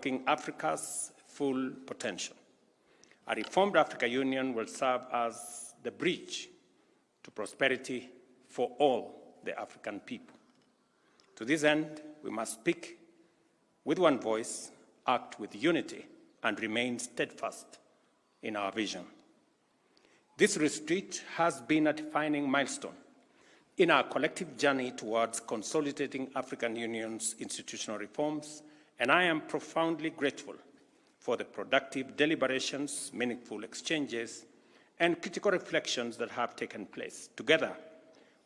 unlocking Africa's full potential. A reformed African Union will serve as the bridge to prosperity for all the African people. To this end, we must speak with one voice, act with unity, and remain steadfast in our vision. This retreat has been a defining milestone in our collective journey towards consolidating African Union's institutional reforms, and I am profoundly grateful for the productive deliberations, meaningful exchanges, and critical reflections that have taken place. Together,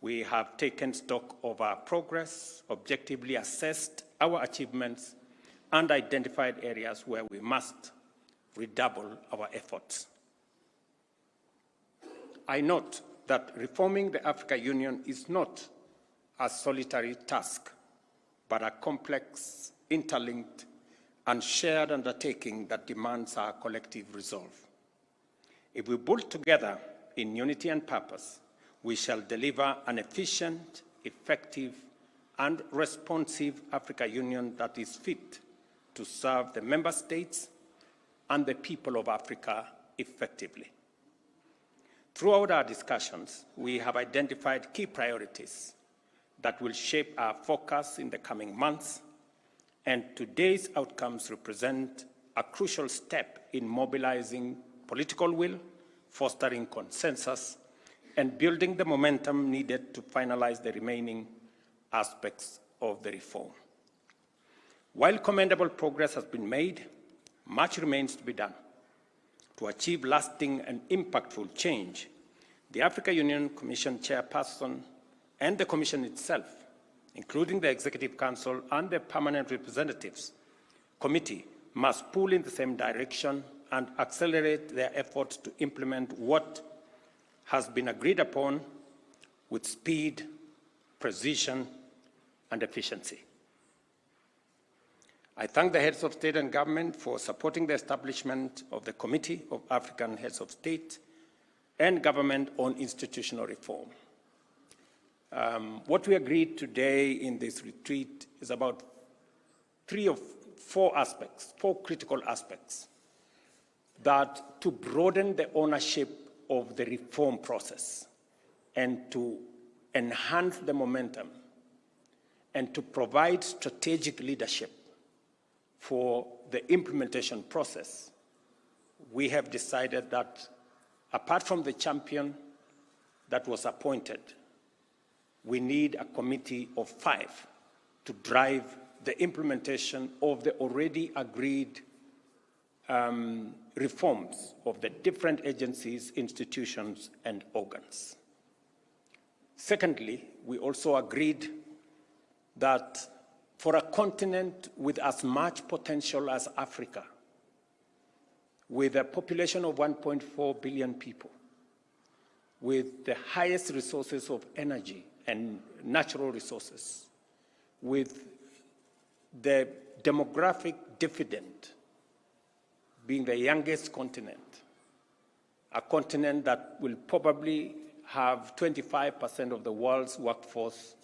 we have taken stock of our progress, objectively assessed our achievements, and identified areas where we must redouble our efforts. I note that reforming the African Union is not a solitary task, but a complex, interlinked, and shared undertaking that demands our collective resolve. If we pull together in unity and purpose, we shall deliver an efficient, effective, and responsive African Union that is fit to serve the member states and the people of Africa effectively. Throughout our discussions, we have identified key priorities that will shape our focus in the coming months, and today's outcomes represent a crucial step in mobilizing political will, fostering consensus, and building the momentum needed to finalize the remaining aspects of the reform. While commendable progress has been made, much remains to be done. To achieve lasting and impactful change, the African Union Commission Chairperson and the Commission itself, including the Executive Council and the Permanent Representatives Committee, must pull in the same direction and accelerate their efforts to implement what has been agreed upon with speed, precision, and efficiency. I thank the heads of state and government for supporting the establishment of the Committee of African Heads of State and Government on Institutional Reform. What we agreed today in this retreat is about four critical aspects that to broaden the ownership of the reform process and to enhance the momentum and to provide strategic leadership for the implementation process, we have decided that apart from the champion that was appointed, we need a committee of 5 to drive the implementation of the already agreed reforms of the different agencies, institutions, and organs. Secondly, we also agreed that for a continent with as much potential as Africa, with a population of 1.4 billion people, with the highest resources of energy and natural resources, with the demographic dividend being the youngest continent, a continent that will probably have 25% of the world's workforce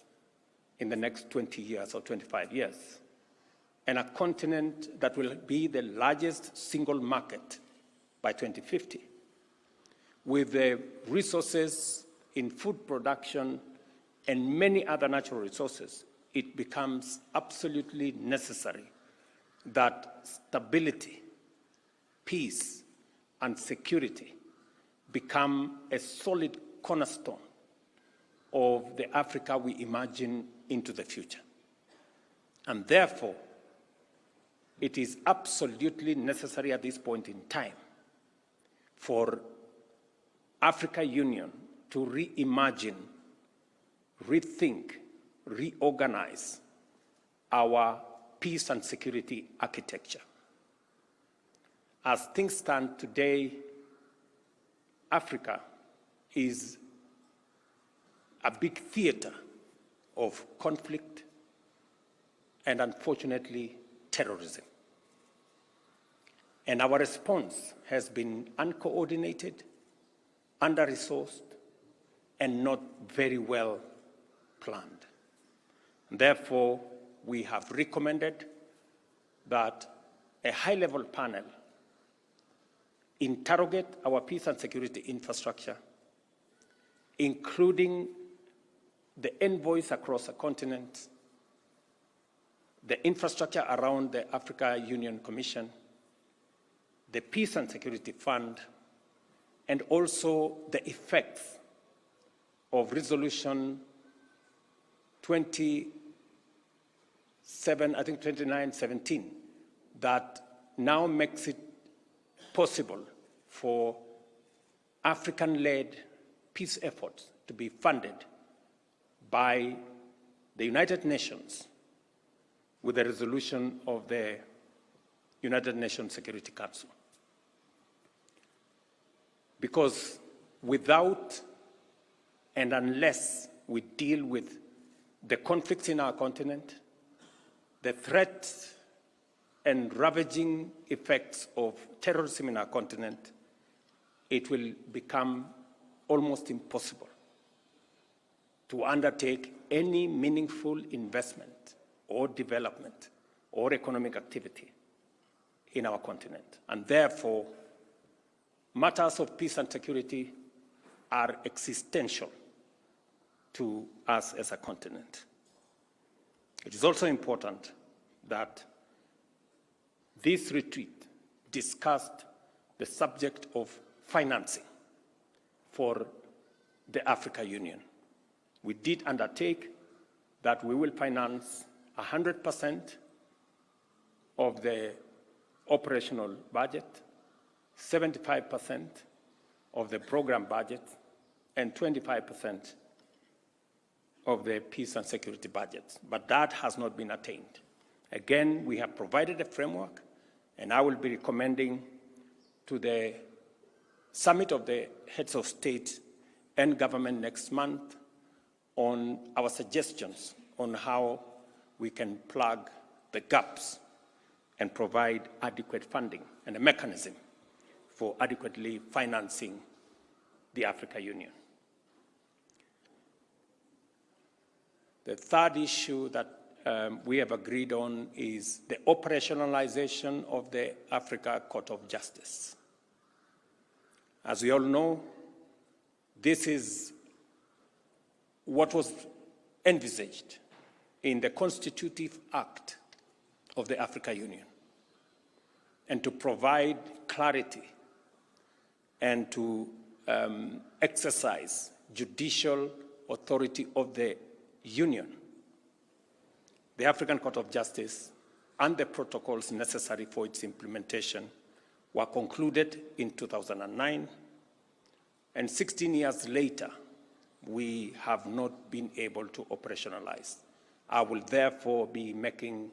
in the next 20 years or 25 years, and a continent that will be the largest single market by 2050. With the resources in food production and many other natural resources, it becomes absolutely necessary that stability, peace, and security become a solid cornerstone of the Africa we imagine into the future. And therefore, it is absolutely necessary at this point in time for African Union to reimagine, rethink, reorganize our peace and security architecture. As things stand today, Africa is a big theater of conflict and, unfortunately, terrorism. And our response has been uncoordinated, under-resourced, and not very well planned. Therefore, we have recommended that a high-level panel interrogate our peace and security infrastructure, including the envoys across the continent, the infrastructure around the Africa Union Commission, the Peace and Security Fund, and also the effects of Resolution 2917 that now makes it possible for African-led peace efforts to be funded by the United Nations with the resolution of the United Nations Security Council. Because without and unless we deal with the conflicts in our continent, the threats and ravaging effects of terrorism in our continent, it will become almost impossible to undertake any meaningful investment or development or economic activity in our continent. And therefore, matters of peace and security are existential to us as a continent. It is also important that this retreat discussed the subject of financing for the Africa Union. We did undertake that we will finance 100% of the operational budget, 75% of the program budget, and 25% of the peace and security budgets. But that has not been attained. Again, we have provided a framework, and I will be recommending to the summit of the heads of state and government next month on our suggestions on how we can plug the gaps and provide adequate funding and a mechanism for adequately financing the Africa Union. The third issue that we have agreed on is the operationalization of the Africa Court of Justice. As we all know, this is what was envisaged in the Constitutive Act of the Africa Union, and to provide clarity and to exercise judicial authority of the Union. The African Court of Justice and the protocols necessary for its implementation were concluded in 2009, and 16 years later, we have not been able to operationalize. I will therefore be making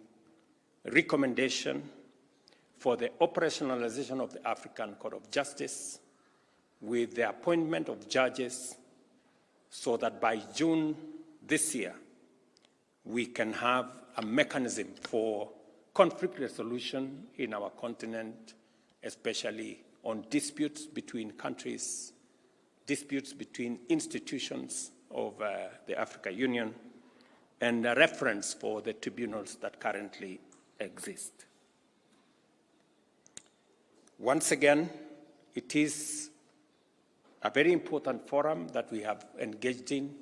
a recommendation for the operationalization of the African Court of Justice with the appointment of judges so that by June this year, we can have a mechanism for conflict resolution in our continent, especially on disputes between countries, disputes between institutions of the Africa Union, and a reference for the tribunals that currently exist. Once again, it is a very important forum that we have engaged in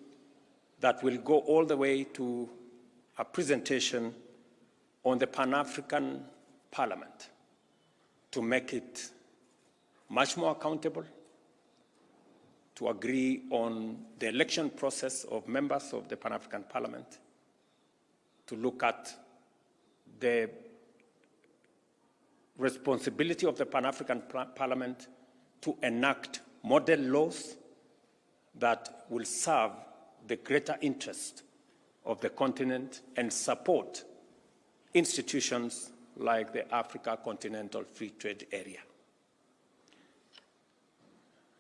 that will go all the way to a presentation on the Pan-African Parliament to make it much more accountable, to agree on the election process of members of the Pan-African Parliament, to look at the responsibility of the Pan-African Parliament to enact model laws that will serve the greater interest of the continent and support institutions like the Africa Continental Free Trade Area.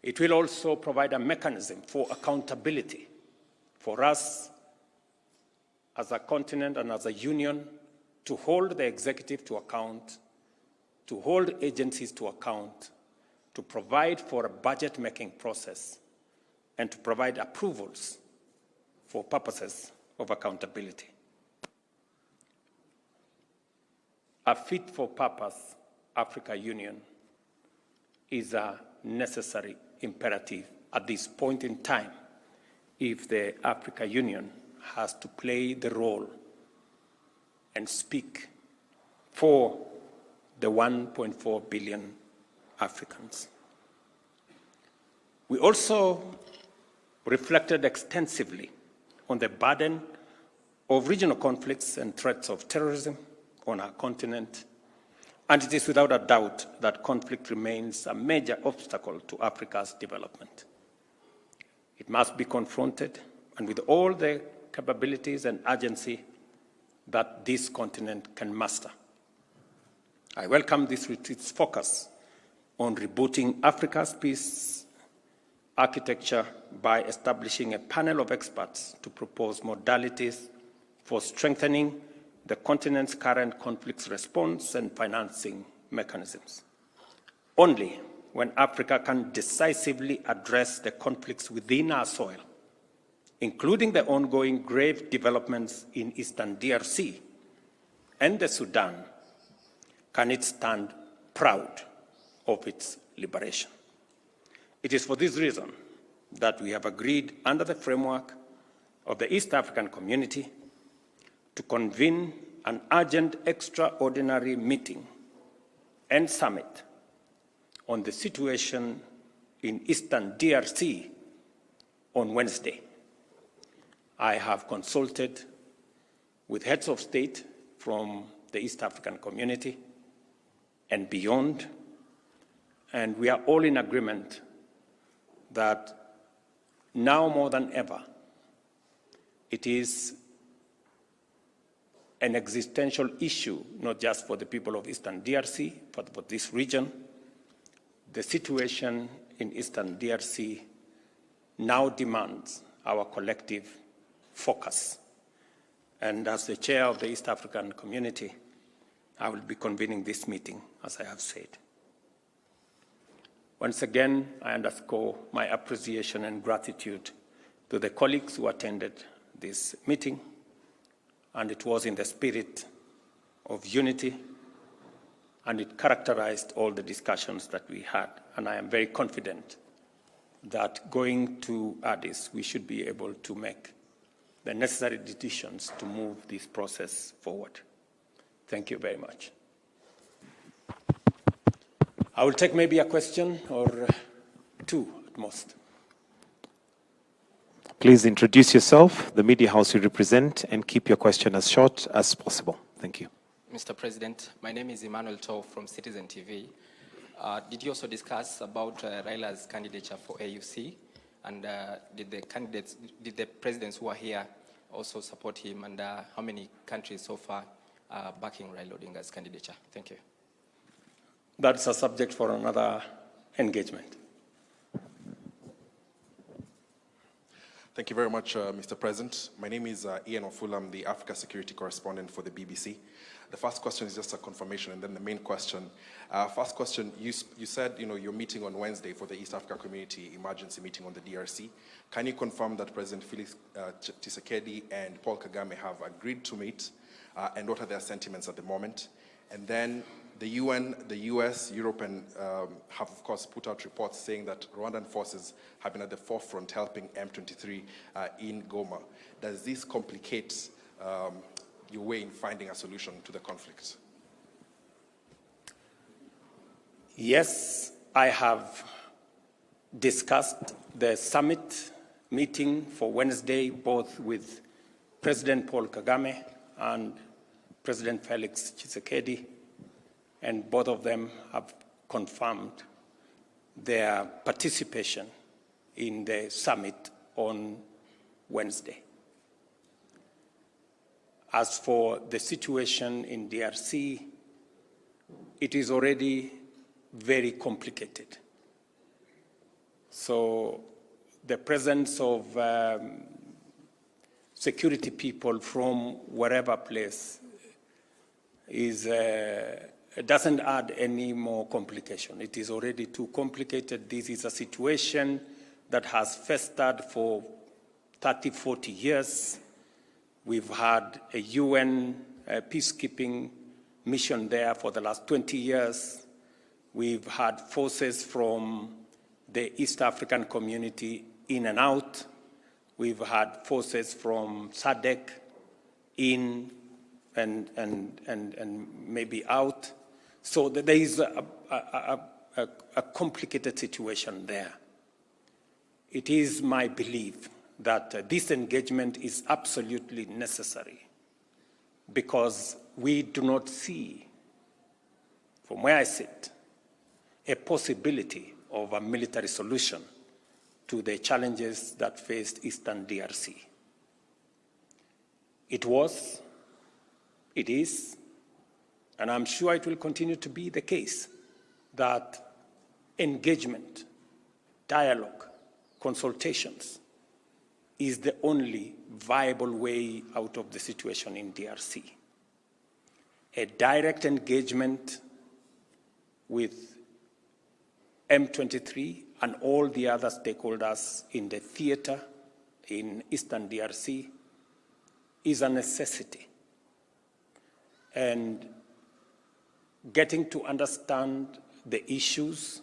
It will also provide a mechanism for accountability for us as a continent and as a union to hold the executive to account, to hold agencies to account, to provide for a budget-making process, and to provide approvals for purposes of accountability. A fit-for-purpose Africa Union is a necessary imperative at this point in time if the Africa Union has to play the role and speak for the 1.4 billion Africans. We also reflected extensively on the burden of regional conflicts and threats of terrorism on our continent, and it is without a doubt that conflict remains a major obstacle to Africa's development. It must be confronted, and with all the capabilities and urgency that this continent can muster. I welcome this retreat's focus on rebooting Africa's peace architecture by establishing a panel of experts to propose modalities for strengthening the continent's current conflicts response and financing mechanisms. Only when Africa can decisively address the conflicts within our soil, including the ongoing grave developments in Eastern DRC and the Sudan, can it stand proud of its liberation. It is for this reason that we have agreed under the framework of the East African Community to convene an urgent extraordinary meeting and summit on the situation in Eastern DRC on Wednesday. I have consulted with heads of state from the East African Community and beyond, and we are all in agreement that now more than ever, it is an existential issue, not just for the people of Eastern DRC, but for this region. The situation in Eastern DRC now demands our collective focus. And as the chair of the East African Community, I will be convening this meeting, as I have said. Once again, I underscore my appreciation and gratitude to the colleagues who attended this meeting, and it was in the spirit of unity, and it characterized all the discussions that we had. And I am very confident that going to Addis, we should be able to make the necessary decisions to move this process forward. Thank you very much. I will take maybe a question or two at most. Please introduce yourself, the media house you represent, and keep your question as short as possible. Thank you. Mr. President, my name is Emmanuel Tau from Citizen TV. Did you also discuss about Raila's candidature for AUC? And did the presidents who are here also support him? And how many countries so far are backing Raila Odinga's candidature? Thank you. That's a subject for another engagement. Thank you very much, Mr. President. My name is Ian Ofula. I'm the Africa Security Correspondent for the BBC. The first question is just a confirmation, and then the main question. First question, you said you're meeting on Wednesday for the East Africa Community emergency meeting on the DRC. Can you confirm that President Felix Tshisekedi and Paul Kagame have agreed to meet, and what are their sentiments at the moment? And then the UN, the US, Europe, and have, of course, put out reports saying that Rwandan forces have been at the forefront helping M23 in Goma. Does this complicate your way in finding a solution to the conflict? Yes, I have discussed the summit meeting for Wednesday, both with President Paul Kagame and President Felix Tshisekedi, and both of them have confirmed their participation in the summit on Wednesday. As for the situation in DRC, it is already very complicated. So the presence of security people from wherever place doesn't add any more complication. It is already too complicated. This is a situation that has festered for 30, 40 years. We've had a UN peacekeeping mission there for the last 20 years. We've had forces from the East African community in and out. We've had forces from SADC in and maybe out. So there is a complicated situation there. It is my belief that this engagement is absolutely necessary because we do not see, from where I sit, a possibility of a military solution to the challenges that faced Eastern DRC. It was, it is, and I'm sure it will continue to be the case that engagement, dialogue, consultations is the only viable way out of the situation in DRC. A direct engagement with M23 and all the other stakeholders in the theater in Eastern DRC is a necessity. And getting to understand the issues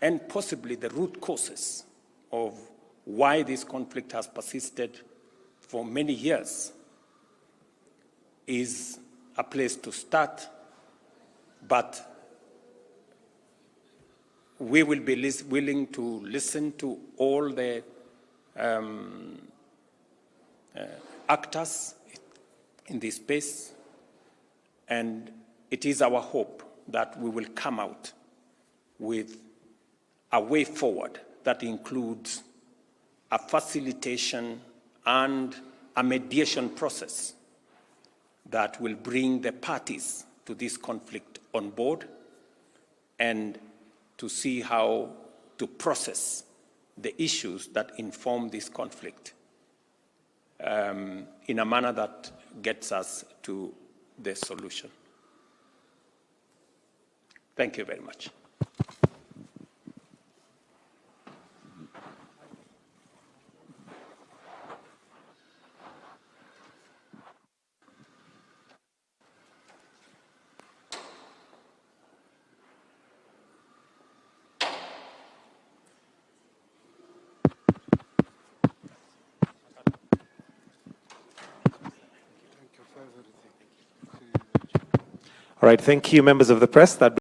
and possibly the root causes of why this conflict has persisted for many years is a place to start, but we will be willing to listen to all the actors in this space, and it is our hope that we will come out with a way forward that includes a facilitation and a mediation process that will bring the parties to this conflict on board and to see how to process the issues that inform this conflict in a manner that gets us to the solution. Thank you very much. All right, thank you, members of the press. That